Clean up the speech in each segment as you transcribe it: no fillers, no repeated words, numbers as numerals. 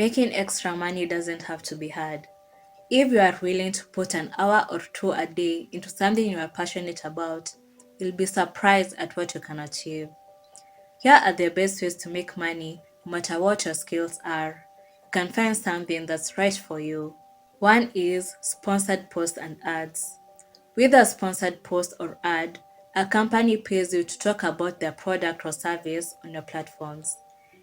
Making extra money doesn't have to be hard. If you are willing to put an hour or two a day into something you are passionate about, you'll be surprised at what you can achieve. Here are the best ways to make money, no matter what your skills are. You can find something that's right for you. One is sponsored posts and ads. With a sponsored post or ad, a company pays you to talk about their product or service on your platforms.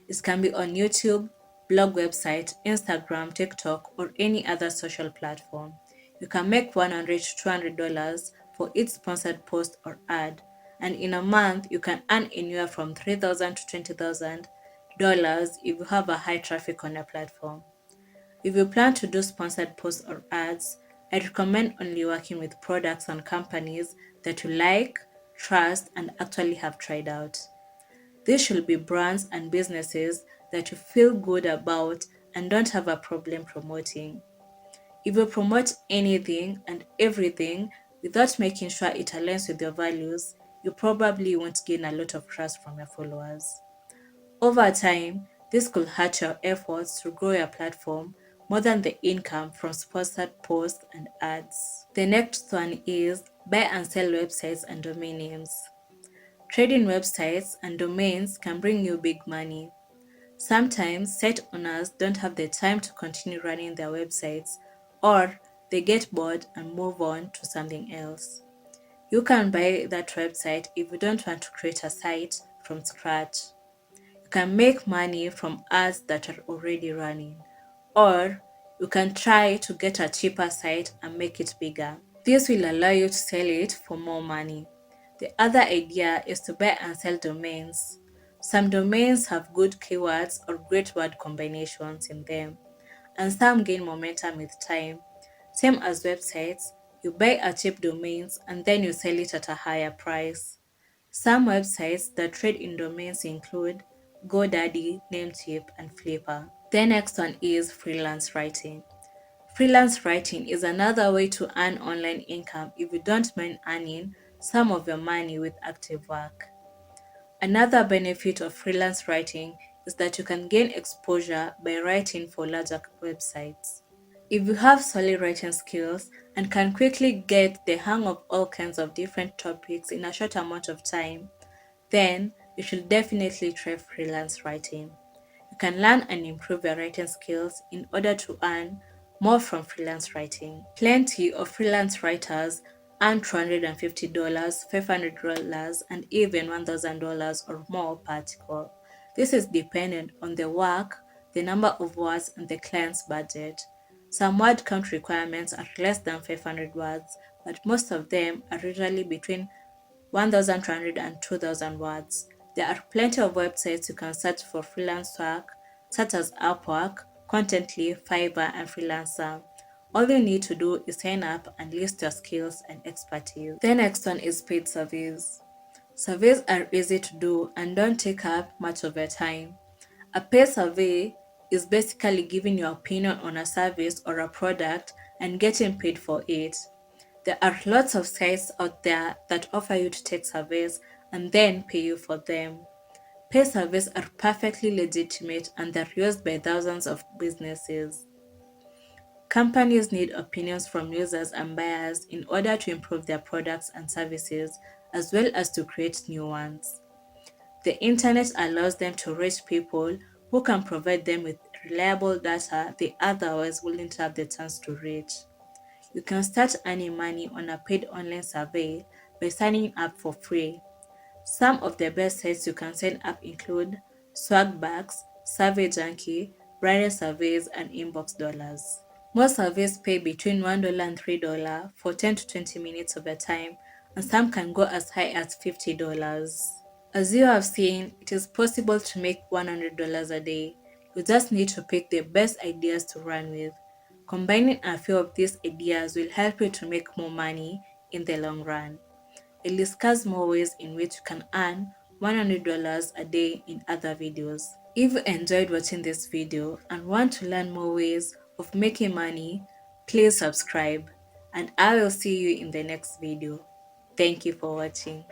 It can be on YouTube, blog website, Instagram, TikTok, or any other social platform. You can make $100 to $200 for each sponsored post or ad, and in a month you can earn anywhere from $3,000 to $20,000 if you have a high traffic on your platform. If you plan to do sponsored posts or ads, I recommend only working with products and companies that you like, trust, and actually have tried out. These should be brands and businesses that you feel good about and don't have a problem promoting. If you promote anything and everything without making sure it aligns with your values, you probably won't gain a lot of trust from your followers. Over time, this could hurt your efforts to grow your platform more than the income from sponsored posts and ads. The next one is buy and sell websites and domain names. Trading websites and domains can bring you big money. Sometimes site owners don't have the time to continue running their websites, or they get bored and move on to something else. You can buy that website if you don't want to create a site from scratch. You can make money from ads that are already running, or you can try to get a cheaper site and make it bigger. This will allow you to sell it for more money. The other idea is to buy and sell domains. Some domains have good keywords or great word combinations in them, and some gain momentum with time. Same as websites, you buy a cheap domains and then you sell it at a higher price. Some websites that trade in domains include GoDaddy, Namecheap, and Flipper. The next one is freelance writing. Freelance writing is another way to earn online income if you don't mind earning some of your money with active work. Another benefit of freelance writing is that you can gain exposure by writing for larger websites. If you have solid writing skills and can quickly get the hang of all kinds of different topics in a short amount of time, then you should definitely try freelance writing. You can learn and improve your writing skills in order to earn more from freelance writing. Plenty of freelance writers earn $250, $500, and even $1,000 or more per article. This is dependent on the work, the number of words, and the client's budget. Some word count requirements are less than 500 words, but most of them are usually between 1,200 and 2,000 words. There are plenty of websites you can search for freelance work, such as Upwork, Contently, Fiverr, and Freelancer. All you need to do is sign up and list your skills and expertise. The next one is paid surveys. Surveys are easy to do and don't take up much of your time. A paid survey is basically giving your opinion on a service or a product and getting paid for it. There are lots of sites out there that offer you to take surveys and then pay you for them. Paid surveys are perfectly legitimate and they're used by thousands of businesses. Companies need opinions from users and buyers in order to improve their products and services, as well as to create new ones. The internet allows them to reach people who can provide them with reliable data they otherwise wouldn't have the chance to reach. You can start earning money on a paid online survey by signing up for free. Some of the best sites you can sign up include Swagbucks, Survey Junkie, Branded Surveys, and Inbox Dollars. Most surveys pay between $1 and $3 for 10 to 20 minutes of your time, and some can go as high as $50. As you have seen, it is possible to make $100 a day. You just need to pick the best ideas to run with. Combining a few of these ideas will help you to make more money in the long run. I'll discuss more ways in which you can earn $100 a day in other videos. If you enjoyed watching this video and want to learn more ways of making money, please subscribe and I will see you in the next video. Thank you for watching.